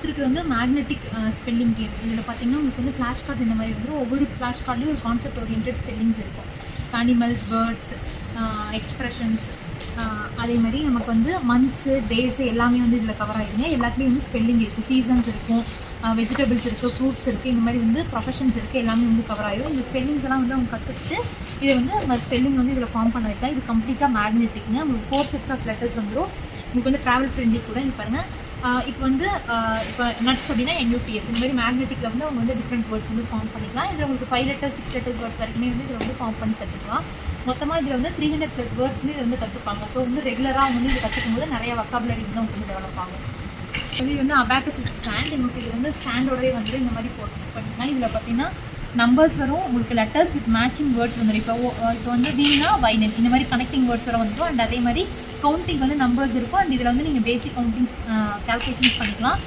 அடுத்து இருக்கிறது வந்து மேக்னெட்டிக் ஸ்பெல்லிங் கேம். இதில் பார்த்தீங்கன்னா உங்களுக்கு வந்து ஃப்ளாஷ் கார்ட்ஸ் இந்த மாதிரி வந்துடும். ஒவ்வொரு ஃப்ளாஷ் கார்ட்லேயும் ஒரு கான்செப்ட் ஓரியன்டட் ஸ்பெல்லிங்ஸ் இருக்கும். அனிமல்ஸ், பேர்ட்ஸ், எக்ஸ்ப்ரெஷன்ஸ், அதே மாதிரி நமக்கு வந்து மந்த்ஸு, டேஸு எல்லாமே வந்து இதில் கவர் ஆகிடுங்க. எல்லாத்துலேயும் வந்து ஸ்பெல்லிங் இருக்கும், சீசன்ஸ் இருக்கும், வெஜிடபிள்ஸ் இருக்குது, ஃப்ரூட்ஸ் இருக்குது, இந்த மாதிரி வந்து ப்ரொஃபஷன்ஸ் இருக்குது, எல்லாமே வந்து கவர் ஆகிடும். இந்த ஸ்பெல்லிங்ஸ் எல்லாம் வந்து அவங்க கற்றுக்கிட்டு இதை வந்து நம்ம ஸ்பெல்லிங் வந்து இதில் ஃபார்ம் பண்ண வைக்கலாம். இது கம்ப்ளீட்டாக மேக்னெட்டிக்ங்க. உங்களுக்கு 4 sets ஆஃப் லெட்டர்ஸ் வந்துடும். உங்களுக்கு வந்து ட்ராவல் ஃப்ரெண்ட்லி கூட. இப்போ பாருங்கள், இப்போ வந்து இப்போ நட்ஸ் அப்படின்னா NUTS, இந்த மாதிரி மேக்னெட்டிக்கில் வந்து அவங்க வந்து டிஃப்ரெண்ட் வேர்ட்ஸ் வந்து ஃபார்ம் பண்ணிக்கலாம். இதில் உங்களுக்கு 5 letters 6 letters வேர்ட்ஸ் வரைக்குமே வந்து இதில் வந்து ஃபார்ம் பண்ணி கற்றுக்கலாம். மொத்தமாக இதில் வந்து 300+ வேர்ட்ஸ் வந்து இதை வந்து கற்றுப்பாங்க. ஸோ வந்து ரெகுலராக அவங்க வந்து இதை கற்றுக்கும் போது நிறைய வொக்காபுலரி வந்து அவங்க வந்து டெவலப் ஆகும். இது வந்து அபாக்கஸ் வித் ஸ்டாண்ட். உங்களுக்கு இது வந்து ஸ்டாண்டோடவே வந்து இந்த மாதிரி போட்டு பண்ணிக்கலாம். இதில் பார்த்தீங்கன்னா நம்பர்ஸ் வரும், உங்களுக்கு லெட்டர்ஸ் வித் மேட்சிங் வேர்ட்ஸ் வந்துடும். இப்போ வந்து வீணா வைனல் இந்த மாதிரி கனெக்டிங் வேர்ட்ஸ் வர வந்துடும். அண்ட் அதே மாதிரி கவுண்டிங் வந்து நம்பர்ஸ் இருக்கும். அண்ட் இதில் வந்து நீங்கள் பேசிக் கவுண்டிங்ஸ் கால்குலேஷன்ஸ் பண்ணிக்கலாம்.